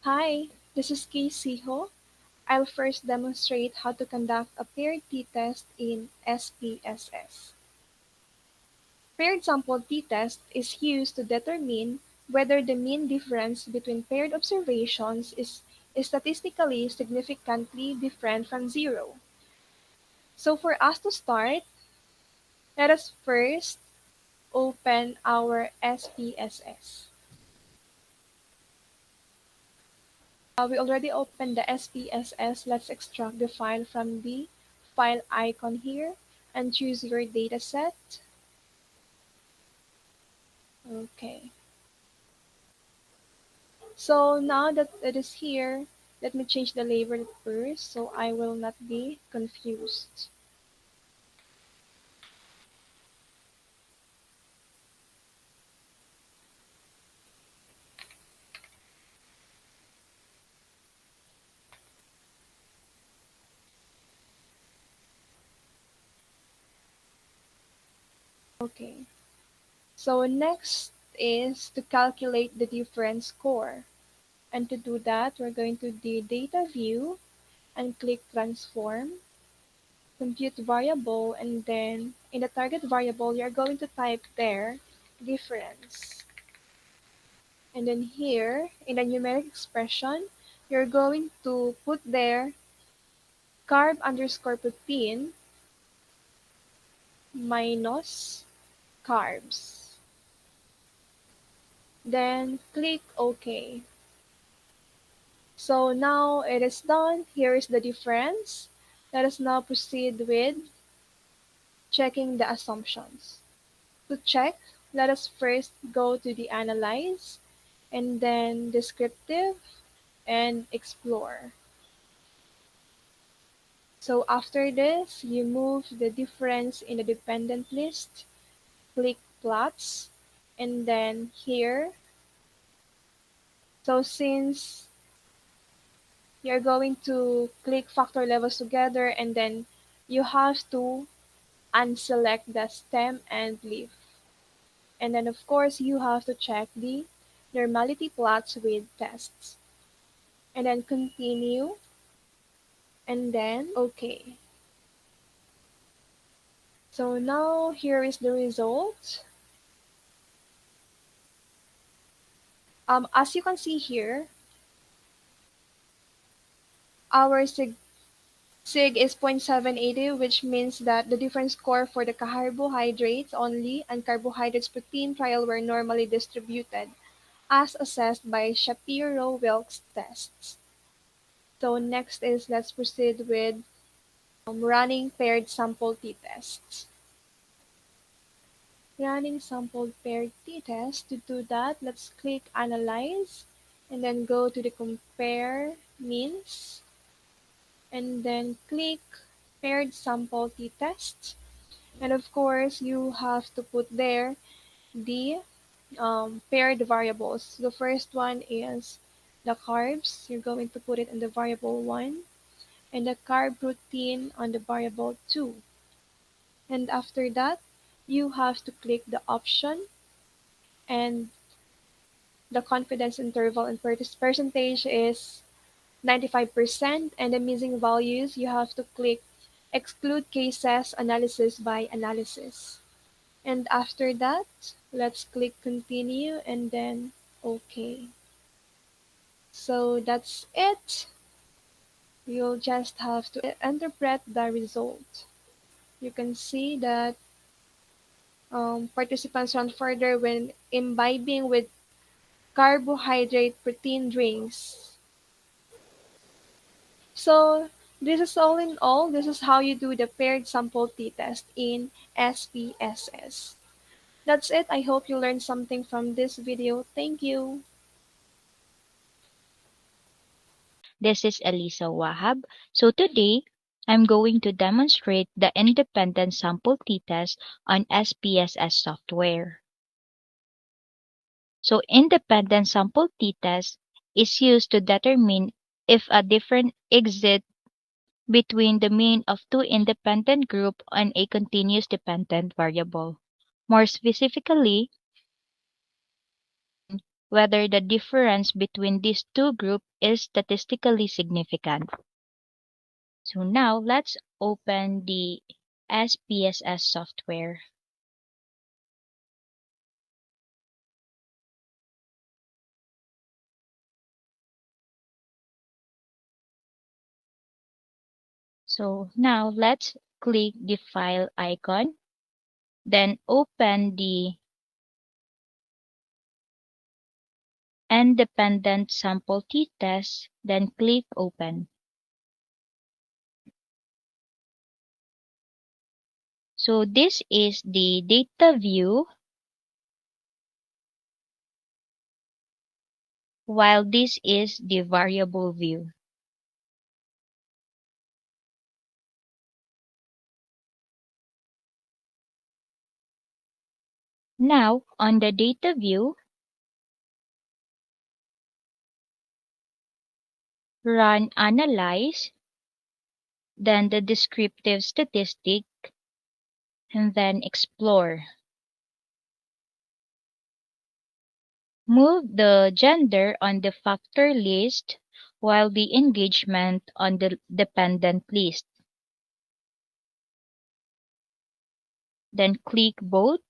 Hi, this is Siho. I'll first demonstrate how to conduct a paired t-test in SPSS. Paired sample t-test is used to determine whether the mean difference between paired observations is statistically significantly different from zero. So for us to start, let us first open our SPSS. We already opened the SPSS. Let's extract the file from the file icon here and choose your dataset. Okay. So now that it is here, let me change the label first so I will not be confused. Okay. So next is to calculate the difference score. And to do that, we're going to the data view and click transform, compute variable, and then in the target variable, you're going to type there difference. And then here, in the numeric expression, you're going to put there carb underscore protein minus carbs. Then click OK. So now it is done. Here is the difference. Let us now proceed with checking the assumptions. To check, let us first go to the Analyze, and then Descriptive, and Explore. So after this, you move the difference in the dependent list, click Plots, and then here. So since you're going to click factor levels together, and then you have to unselect the stem and leaf. And then of course you have to check the normality plots with tests. And then continue, and then OK. So now here is the result. As you can see here, our sig is 0.780, which means that the difference score for the carbohydrates only and carbohydrates protein trial were normally distributed, as assessed by Shapiro-Wilks tests. So next is let's proceed with running paired sample t-tests. Running sample paired t-test. To do that, let's click Analyze, and then go to the Compare Means, and then click Paired Sample t-test. And of course, you have to put there the paired variables. The first one is the carbs. You're going to put it in the variable 1, and the carb protein on the variable 2. And after that, you have to click the option, and the confidence interval and percentage is 95%, and the missing values, you have to click exclude cases analysis by analysis. And after that, let's click continue and then OK. So that's it. You'll just have to interpret the result. You can see that participants run further when imbibing with carbohydrate protein drinks. So this is all in all. This is how you do the paired sample t-test in SPSS. That's it. I hope you learned something from this video. Thank you. This is Elisa Wahab. So today, I'm going to demonstrate the independent sample t-test on SPSS software. So independent sample t-test is used to determine if a difference exists between the mean of two independent groups on a continuous dependent variable. More specifically, whether the difference between these two groups is statistically significant. So now let's open the SPSS software. So now let's click the file icon, then open the independent sample t-test, then click open. So this is the data view, while this is the variable view. Now, on the data view, run analyze, then the descriptive statistic, and then explore. Move the gender on the factor list while the engagement on the dependent list. Then click both.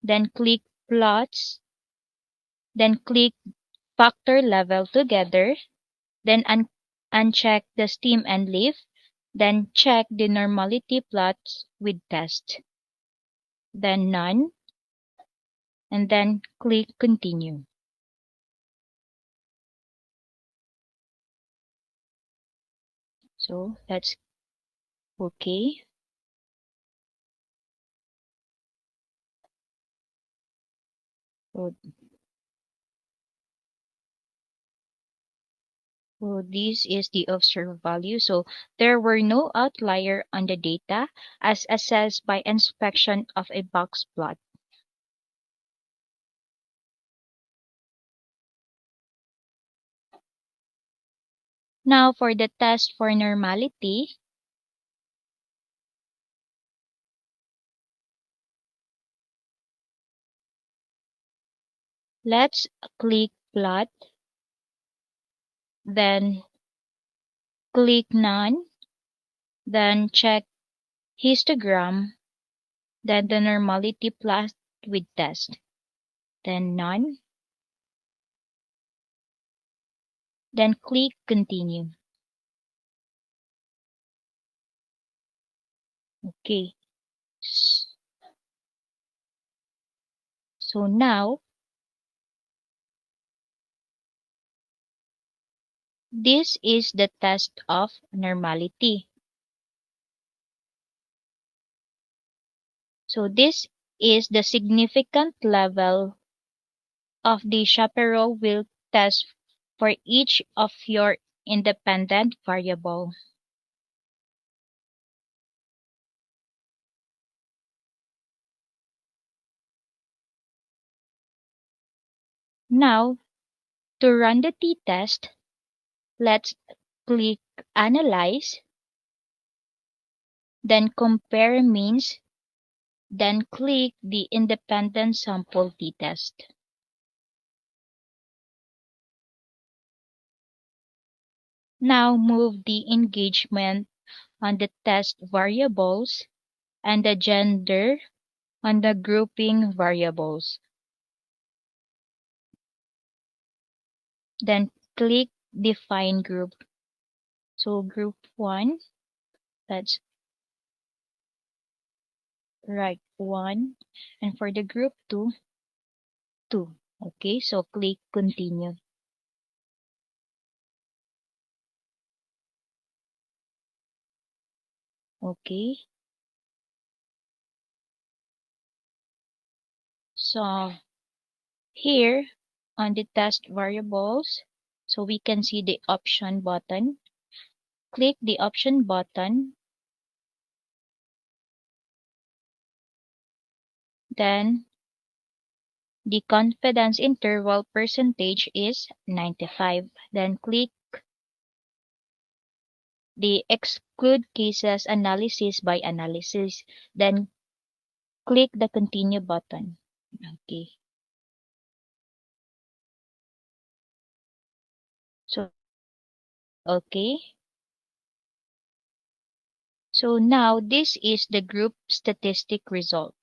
Then click plots. Then click factor level together. Then uncheck the stem and leaf. Then check the normality plots with test. Then none. And then click continue. So that's okay. So, so this is the observed value. So there were no outlier on the data as assessed by inspection of a box plot. Now for the test for normality, let's click plot, then click none, then check histogram, then the normality plot with test, then none, then click continue. Okay. So now this is the test of normality. So this is the significant level of the chaperone will test for each of your independent variable. Now, to run the t-test, let's click Analyze, then Compare Means, then click the Independent Sample t-test. Now move the engagement on the test variables and the gender on the grouping variables. Then click Define Group. So group 1, let's write 1. And for the group 2, 2. Okay, so click Continue. Okay. So here on the test variables, so we can see the option button. Click the option button. Then the confidence interval percentage is 95. Then click the exclude cases analysis by analysis. Then click the continue button. Okay. Okay, so now this is the group statistic result.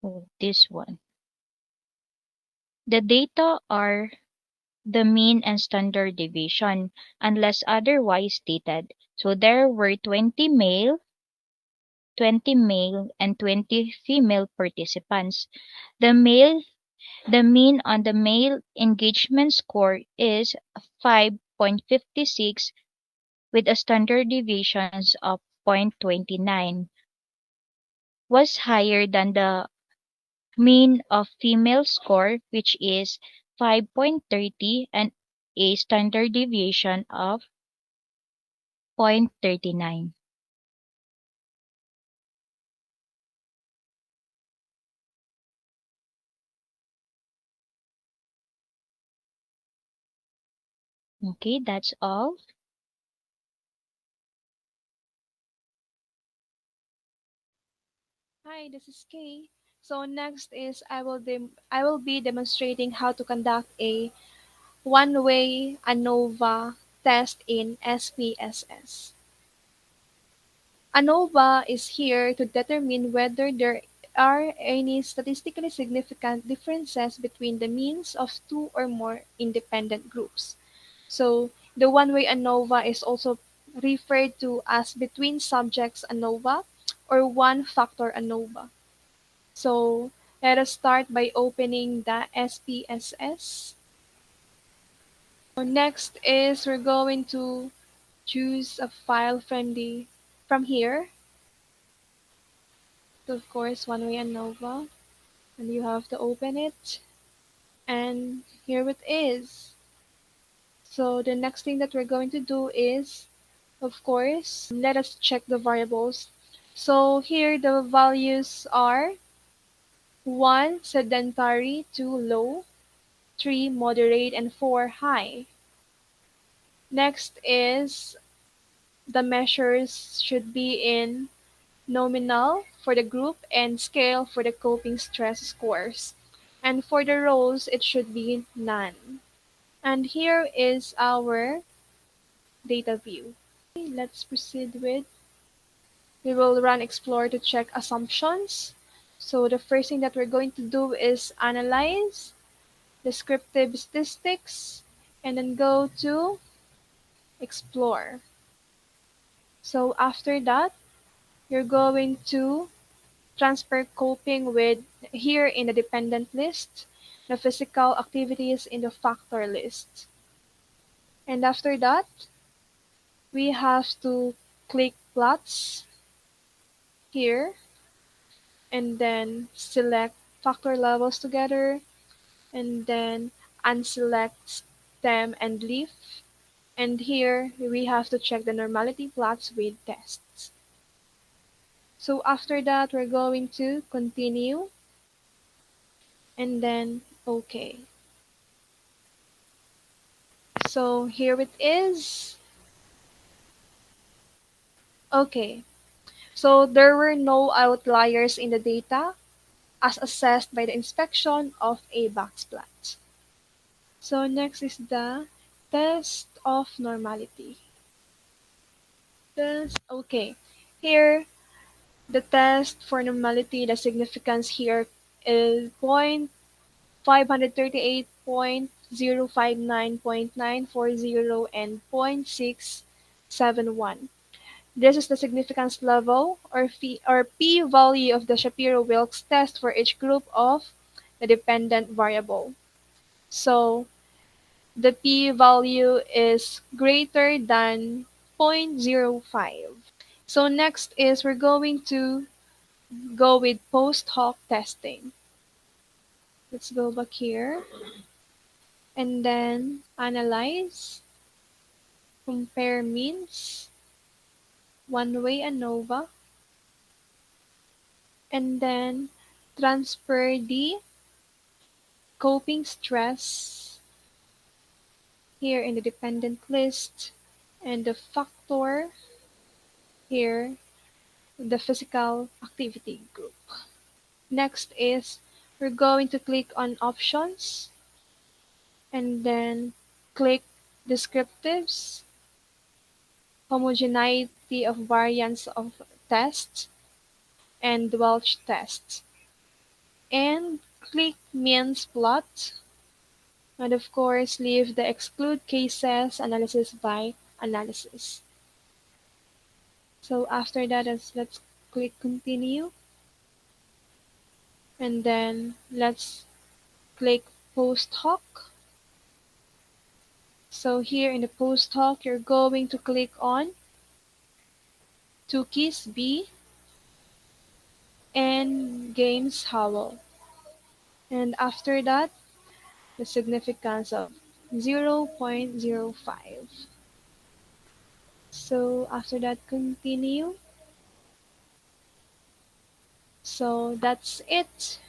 Oh, this one. The data are the mean and standard deviation, unless otherwise stated. So there were 20 male, and 20 female participants. The male, the mean on the male engagement score is 5.56 with a standard deviations of 0.29, was higher than the mean of female score, which is 5.30 and a standard deviation of 0.39. Okay, that's all. Hi, this is Kay. So next is I will be demonstrating how to conduct a one-way ANOVA test in SPSS. ANOVA is here to determine whether there are any statistically significant differences between the means of two or more independent groups. So the one-way ANOVA is also referred to as between subjects ANOVA or one-factor ANOVA. So let us start by opening the SPSS. So next is we're going to choose a file from here. So of course one way ANOVA, and you have to open it, and here it is. So the next thing that we're going to do is, of course, let us check the variables. So here the values are 1 sedentary, 2 low, 3 moderate, and 4 high. Next is the measures should be in nominal for the group and scale for the coping stress scores. And for the rows, it should be none. And here is our data view. Okay, let's proceed with, we will run explore to check assumptions. So the first thing that we're going to do is analyze descriptive statistics and then go to explore. So after that, you're going to transfer coping with here in the dependent list, the physical activities in the factor list. And after that, we have to click plots here and then select factor levels together and then unselect stem and leaf. And here we have to check the normality plots with tests. So after that, we're going to continue and then OK. So here it is. Okay, so there were no outliers in the data as assessed by the inspection of a box plot. So next is the test of normality. Okay. Here, the test for normality, the significance here is 538.059.940 and 0.671. This is the significance level or p-value of the Shapiro-Wilks test for each group of the dependent variable. So the p-value is greater than 0.05. So next is we're going to go with post hoc testing. Let's go back here and then analyze, compare means, one way ANOVA, and then transfer the coping stress here in the dependent list and the factor here in the physical activity group. Next is we're going to click on options and then click descriptives, homogeneity of variance of tests, and Welch test. And click means plot. And of course, leave the exclude cases analysis by analysis. So after that, let's click continue. And then let's click post hoc. So here in the post hoc, you're going to click on two keys B and games howl. And after that, the significance of 0.05. So after that, continue. So that's it.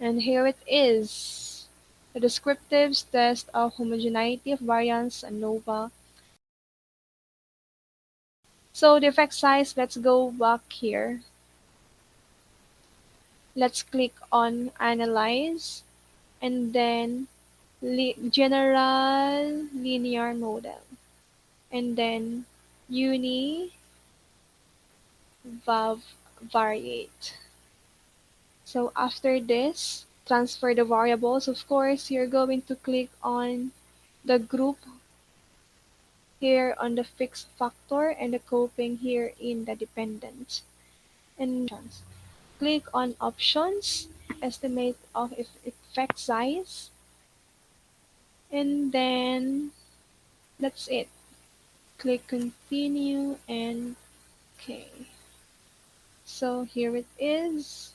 And here it is. The descriptives test of homogeneity of variance ANOVA. So the effect size, let's go back here. Let's click on Analyze and then General Linear Model and then Uni Vav Variate. So after this, transfer the variables. Of course, you're going to click on the group here on the fixed factor and the coping here in the dependent. And click on options, estimate of effect size, and then that's it. Click continue and okay. So here it is.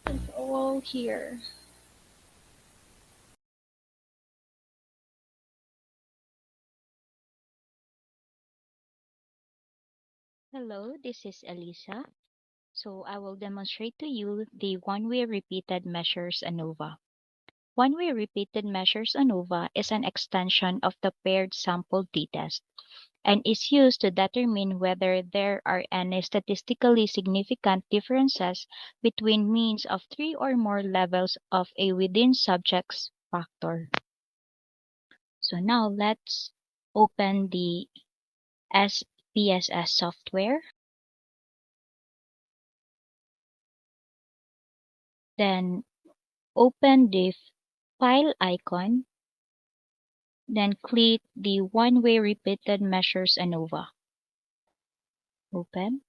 It's all here. Hello, this is Elisa. So I will demonstrate to you the one-way repeated measures ANOVA. One-way repeated measures ANOVA is an extension of the paired sample t-test and is used to determine whether there are any statistically significant differences between means of three or more levels of a within subjects factor. So now let's open the SPSS software. Then open the file icon, then click the one-way repeated measures ANOVA. Open.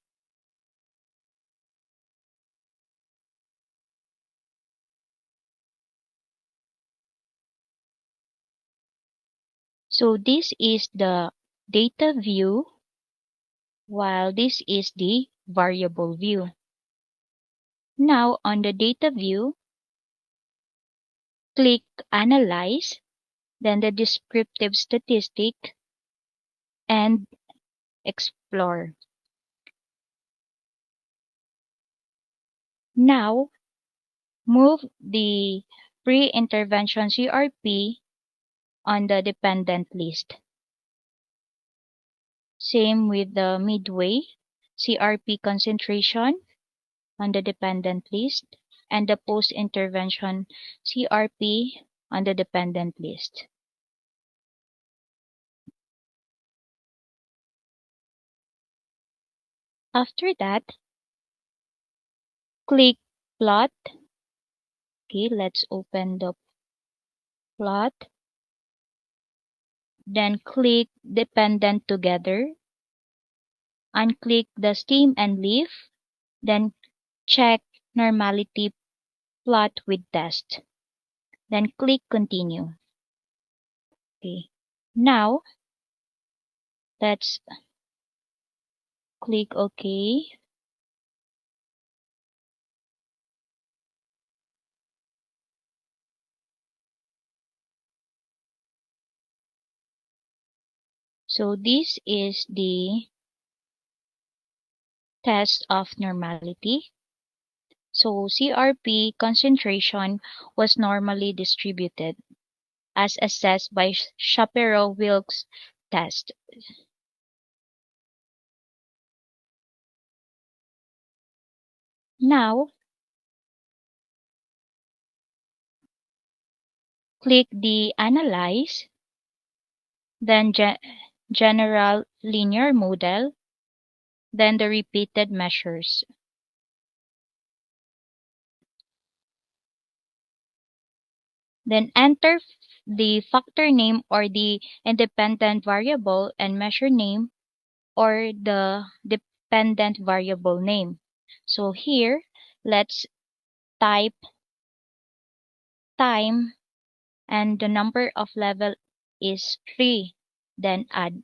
So this is the data view, while this is the variable view. Now on the data view, click Analyze, then the descriptive statistic, and Explore. Now move the pre-intervention CRP on the dependent list. Same with the midway CRP concentration on the dependent list and the post-intervention CRP on the dependent list. After that, click Plot. Okay, let's open the plot. Then click Dependent Together. Unclick the stem and leaf. Then check Normality Plot with Test. Then click Continue. Okay. Now, let's click OK. So this is the test of normality. So CRP concentration was normally distributed as assessed by Shapiro-Wilks test. Now, click the Analyze, then General Linear Model, then the repeated measures. Then enter the factor name or the independent variable and measure name or the dependent variable name. So here, let's type time and the number of level is 3, then add.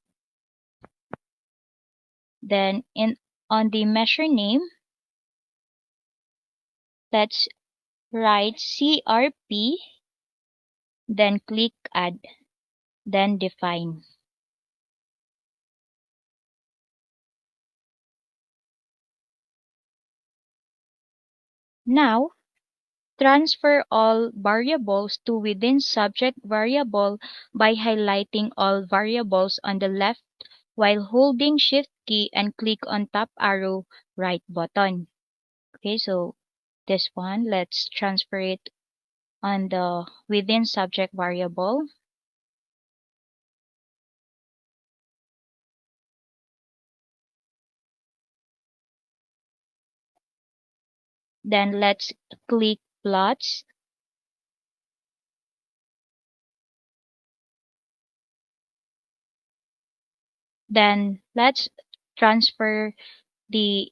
Then on the measure name, let's write CRP, then click add, then define. Now, transfer all variables to within subject variable by highlighting all variables on the left while holding Shift key and click on top arrow right button. Okay, so this one, let's transfer it on the within subject variable. Then let's click plots. Then let's transfer the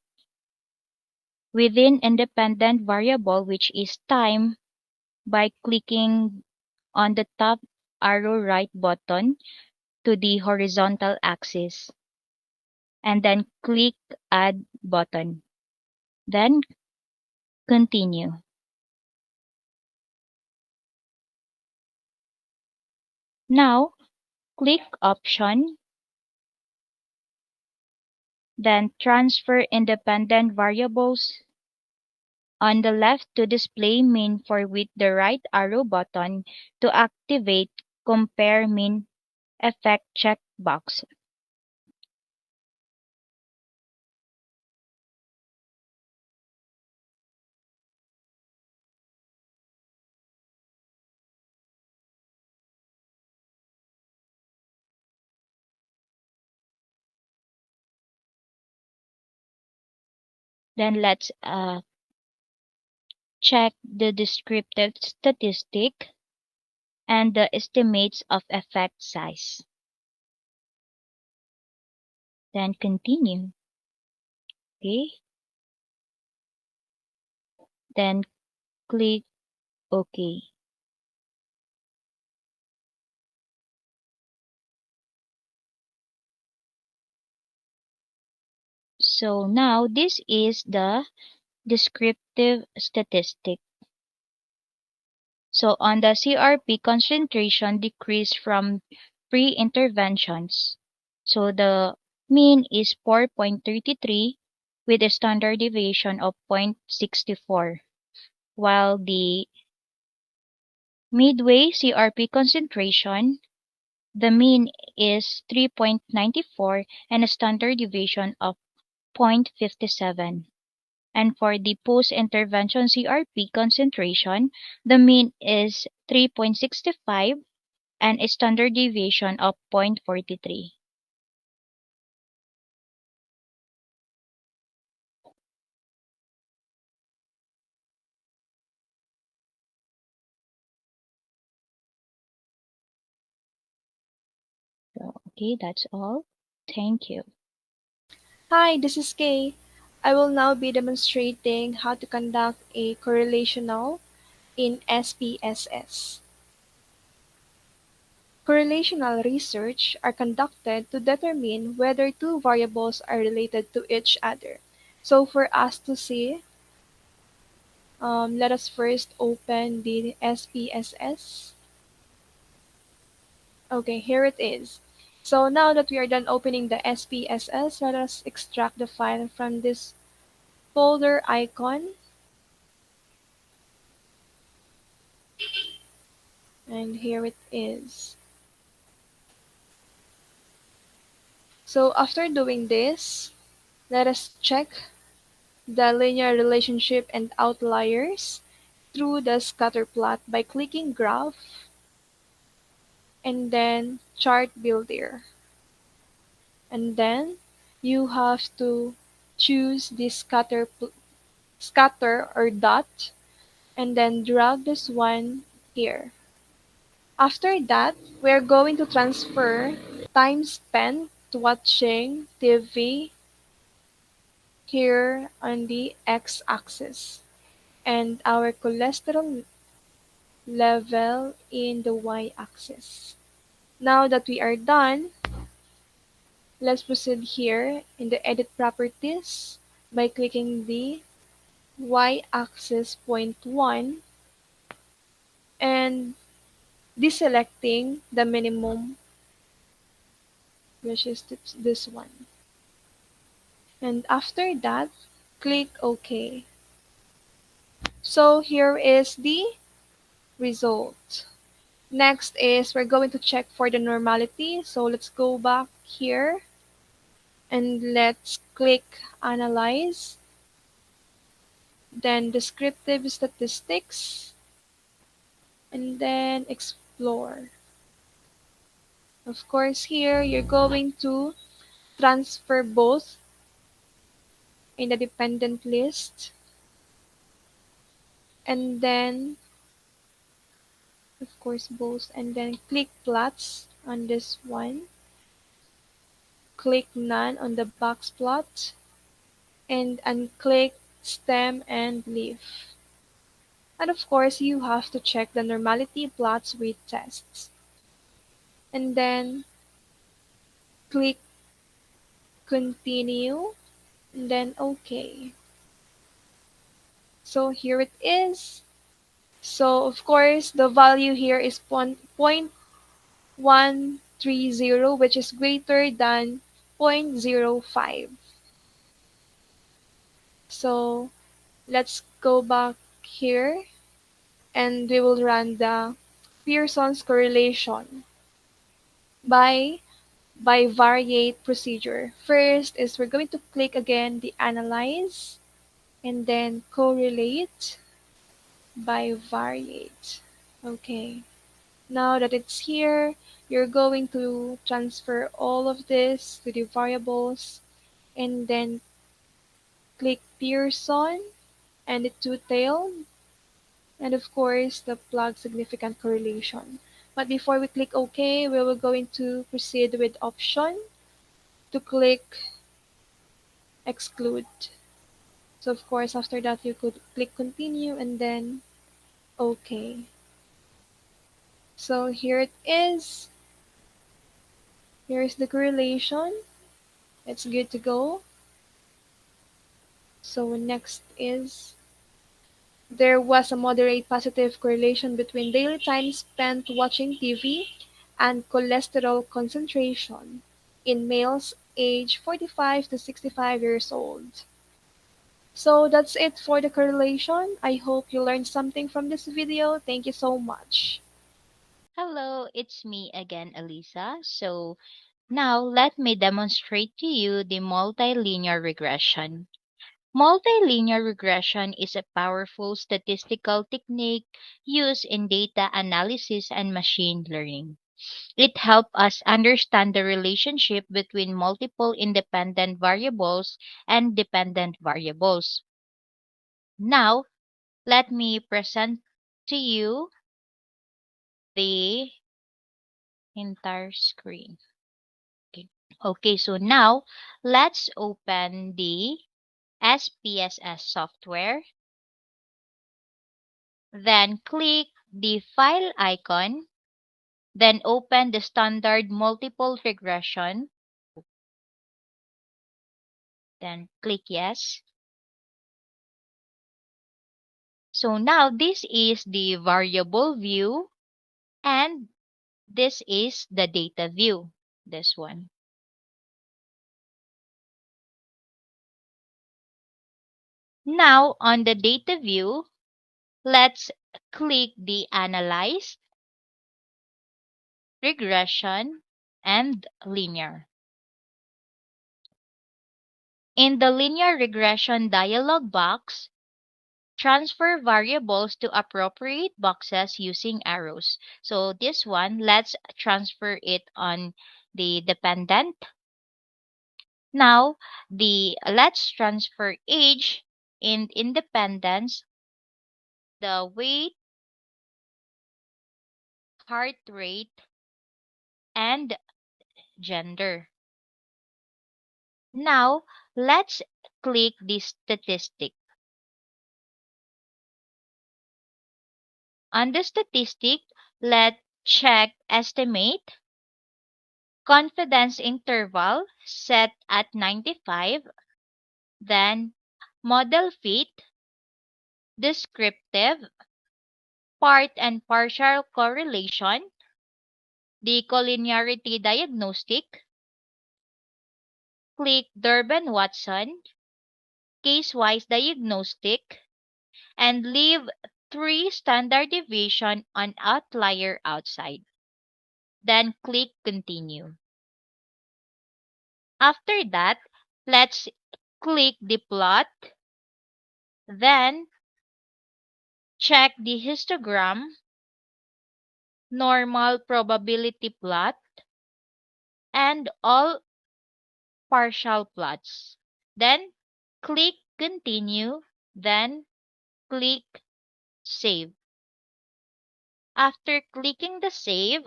within independent variable, which is time, by clicking on the top arrow right button to the horizontal axis and then click add button. Then continue. Now click option, then transfer independent variables on the left to display mean for with the right arrow button to activate compare mean effect checkbox. Then let's check the descriptive statistic and the estimates of effect size. Then continue. Okay. Then click OK. So now this is the descriptive statistic. So on the CRP concentration decreased from pre-interventions. So the mean is 4.33 with a standard deviation of 0.64, while the midway CRP concentration, the mean is 3.94 and a standard deviation of 0.57. And for the post-intervention CRP concentration, the mean is 3.65 and a standard deviation of 0.43. So, okay, that's all. Thank you. Hi, this is Kay. I will now be demonstrating how to conduct a correlational in SPSS. Correlational research are conducted to determine whether two variables are related to each other. So for us to see, let us first open the SPSS. Okay, here it is. So now that we are done opening the SPSS, let us extract the file from this folder icon, and here it is. So after doing this, let us check the linear relationship and outliers through the scatter plot by clicking Graph and then Chart Builder. And then you have to choose the scatter or dot and then drag this one here. After that, we're going to transfer time spent watching TV here on the x-axis and our cholesterol level in the y-axis. Now that we are done, let's proceed here in the edit properties by clicking the y-axis point 1 and deselecting the minimum, which is this one. And after that, click OK. So here is the result. Next is we're going to check for the normality. So let's go back here and let's click Analyze, then Descriptive Statistics, and then Explore. Of course, here you're going to transfer both in the dependent list, and then, of course, both, and then click Plots on this one, click None on the box plot, and unclick Stem and Leaf. And of course, you have to check the normality plots with tests. And then click Continue, and then OK. So here it is. So of course, the value here is 0.130, which is greater than 0.05. So let's go back here and we will run the Pearson's correlation by bivariate procedure. First is we're going to click again the analyze and then correlate bivariate. Okay. Now that it's here, you're going to transfer all of this to the variables and then click Pearson and the two-tailed and of course the plug significant correlation. But before we click OK, we will going to proceed with option to click exclude. So of course after that you could click continue and then OK. So here it is. Here's the correlation. It's good to go. So next is there was a moderate positive correlation between daily time spent watching TV and cholesterol concentration in males aged 45 to 65 years old. So that's it for the correlation. I hope you learned something from this video. Thank you so much. Hello, it's me again, Elisa. So now let me demonstrate to you the multilinear regression. Multilinear regression is a powerful statistical technique used in data analysis and machine learning. It helps us understand the relationship between multiple independent variables and dependent variables. Now, let me present to you the entire screen. Okay. Okay, so now let's open the SPSS software. Then click the file icon. Then open the standard multiple regression. Then click yes. So now this is the variable view and this is the data view. This one. Now, on the data view, let's click the Analyze, Regression, and Linear. In the Linear Regression dialog box, transfer variables to appropriate boxes using arrows. So this one, let's transfer it on the dependent. Now, the let's transfer age in independence, the weight, heart rate, and gender. Now, let's click the statistic. On the statistic, let's check estimate, confidence interval set at 95, then model fit, descriptive, part and partial correlation, the collinearity diagnostic, click Durbin-Watson, case-wise diagnostic, and leave 3 standard deviation on outlier outside. Then click Continue. After that, let's click the plot, then check the histogram, normal probability plot, and all partial plots. Then click Continue, then click Save. After clicking the Save,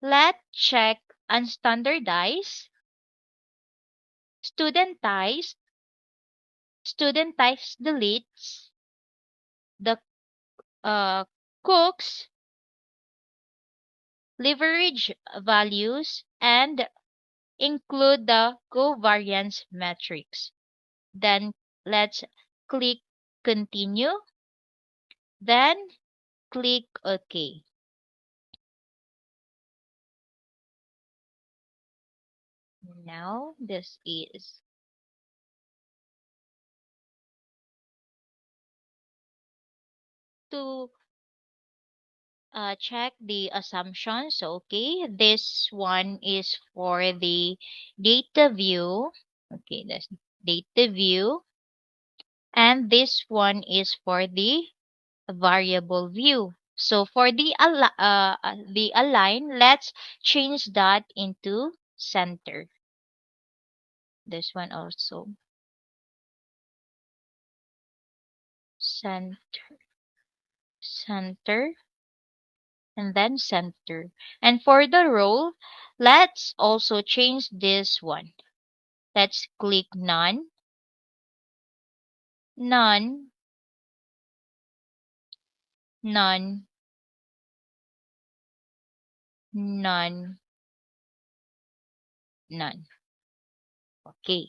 let's check Unstandardized, Studentized, Studentized deletes, the Cook's leverage values, and include the covariance metrics. Then let's click Continue, then click OK. Now this is to check the assumptions. Okay, this one is for the data view. Okay, that's data view. And this one is for the variable view. So for the align, let's change that into center. This one also center, center, and then center. And for the row, let's also change this one. Let's click none, none, none, none, none. Okay.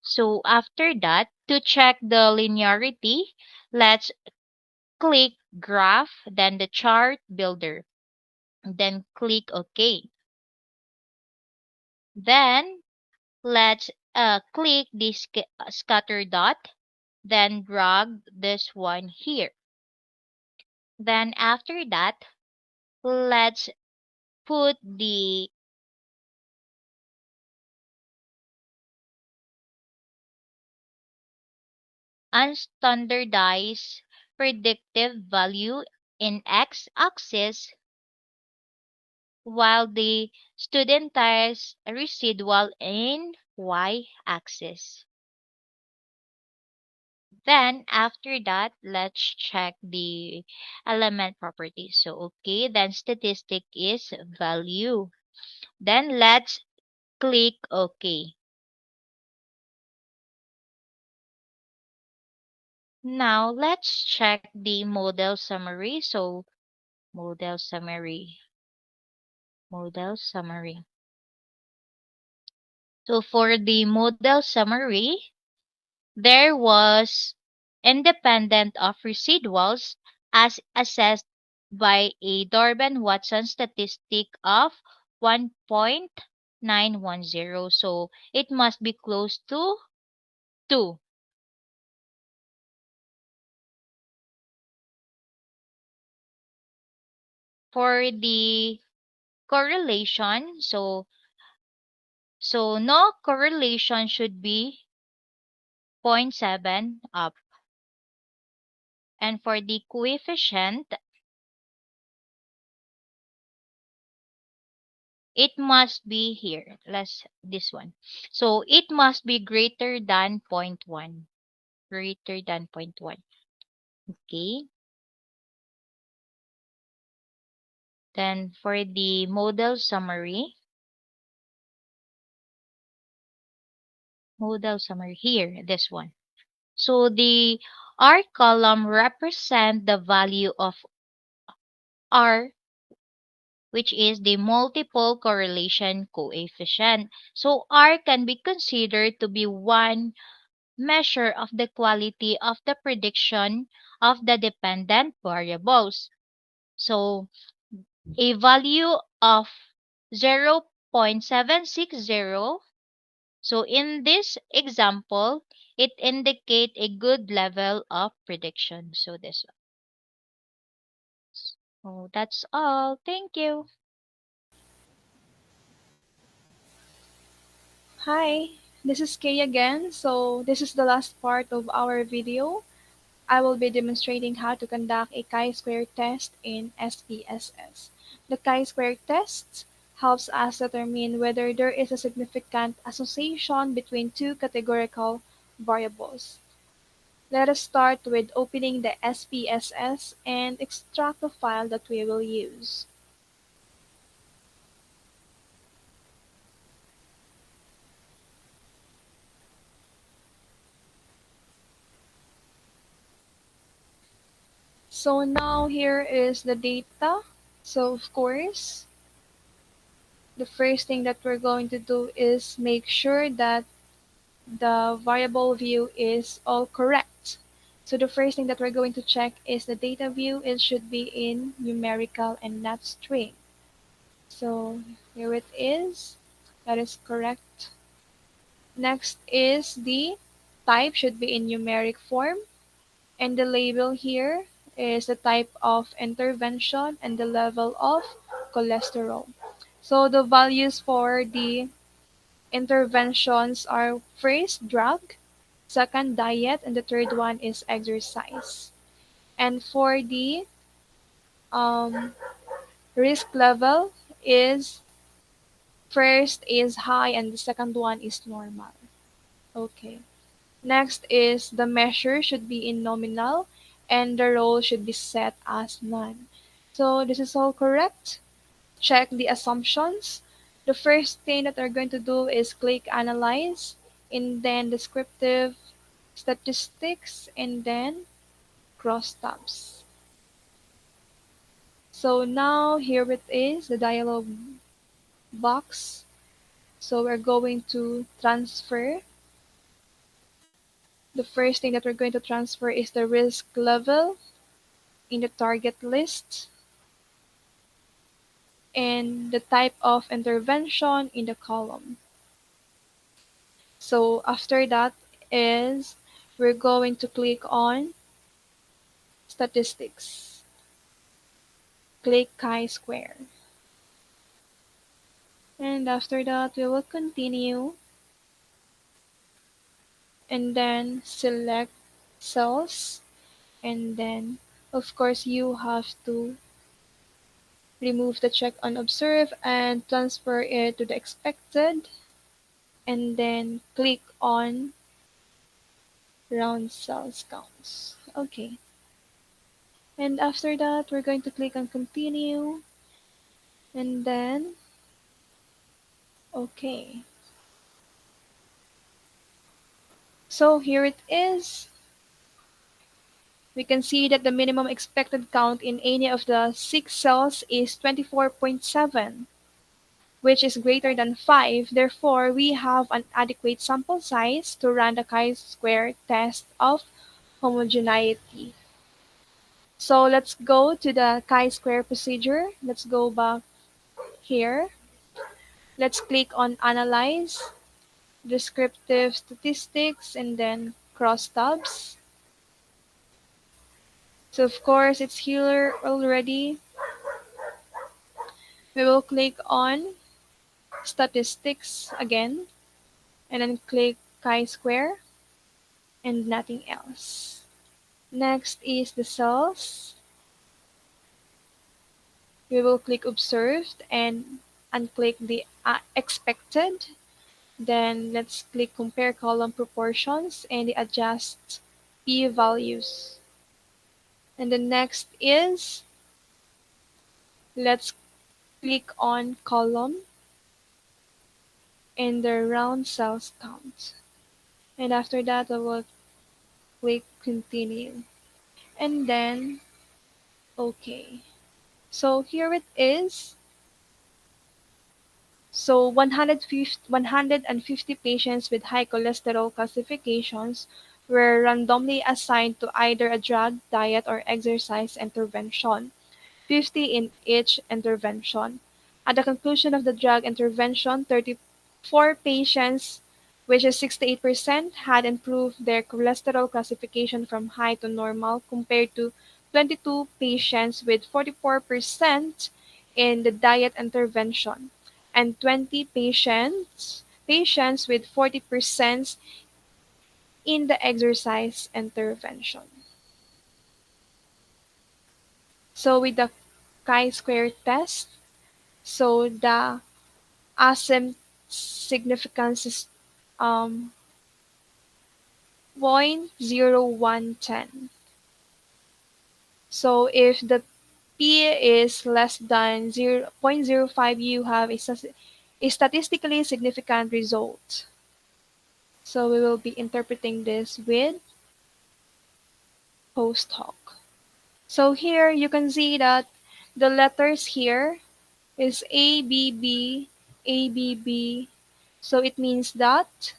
So after that, to check the linearity, let's click graph, then the chart builder, then click OK. Then let's click the scatter dot, then drag this one here. Then after that, let's put the unstandardized predictive value in x-axis while the studentized residual in y-axis. Then after that, let's check the element properties. So okay, then statistic is value. Then let's click OK. Now let's check the model summary. So model summary, model summary. So for the model summary, there was independent of residuals as assessed by a Durbin-Watson statistic of 1.910. So it must be close to 2. For the correlation, so no correlation should be zero point 0.7 up. And for the coefficient, it must be here. Let's this one. So it must be greater than zero point 0.1. Greater than zero point 0.1. Okay. Then for the model summary here, this one. So the R column represent the value of R, which is the multiple correlation coefficient. So R can be considered to be one measure of the quality of the prediction of the dependent variables. So a value of 0.760. So in this example, it indicate a good level of prediction. So this one. Oh, that's all. Thank you. Hi, this is Kay again. So this is the last part of our video. I will be demonstrating how to conduct a chi-square test in SPSS. The chi-square test helps us determine whether there is a significant association between two categorical variables. Let us start with opening the SPSS and extract the file that we will use. So now here is the data. So of course, the first thing that we're going to do is make sure that the variable view is all correct. So the first thing that we're going to check is the data view. It should be in numerical and not string. So here it is. That is correct. Next is the type should be in numeric form. And the label here is the type of intervention and the level of cholesterol. So the values for the interventions are first drug, second diet, and the third one is exercise. And for the um, risk level is first is high and the second one is normal. Okay. Next is the measure should be in nominal and the role should be set as none. So this is all correct. Check the assumptions. The first thing that we're going to do is click analyze and then descriptive statistics and then crosstabs. So now here it is, the dialog box. So we're going to transfer. The first thing that we're going to transfer is the risk level in the target list and the type of intervention in the column. So after that is we're going to click on statistics. Click chi-square. And after that we will continue and then select cells and then of course you have to remove the check on observe and transfer it to the expected and then click on round cells counts. Okay. And after that, we're going to click on continue and then okay. So here it is. We can see that the minimum expected count in any of the 6 cells is 24.7, which is greater than 5. Therefore, we have an adequate sample size to run the chi-square test of homogeneity. So let's go to the chi-square procedure. Let's go back here. Let's click on Analyze, Descriptive Statistics, and then crosstabs. So of course, it's here already. We will click on statistics again and then click chi-square and nothing else. Next is the cells. We will click observed and unclick the expected. Then let's click compare column proportions and the adjust p values. And the next is let's click on column and the round cells count. And after that, I will click continue. And then, okay. So here it is. So 150 patients with high cholesterol classifications were randomly assigned to either a drug, diet, or exercise intervention. 50 in each intervention. At the conclusion of the drug intervention, 34 patients, which is 68%, had improved their cholesterol classification from high to normal compared to 22 patients with 44% in the diet intervention and 20 patients with 40% in the exercise intervention. So with the chi-square test, so the ASEM significance is 0.0110. So if the P is less than 0.05, you have a statistically significant result. So we will be interpreting this with post hoc. So here you can see that the letters here is ABB, ABB. So it means that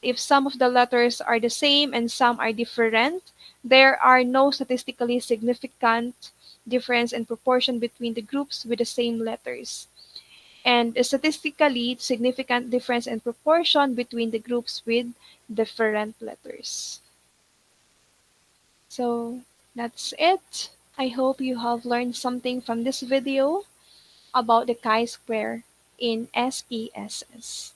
if some of the letters are the same and some are different, there are no statistically significant difference in proportion between the groups with the same letters, and a statistically significant difference in proportion between the groups with different letters. So that's it. I hope you have learned something from this video about the chi-square in SPSS.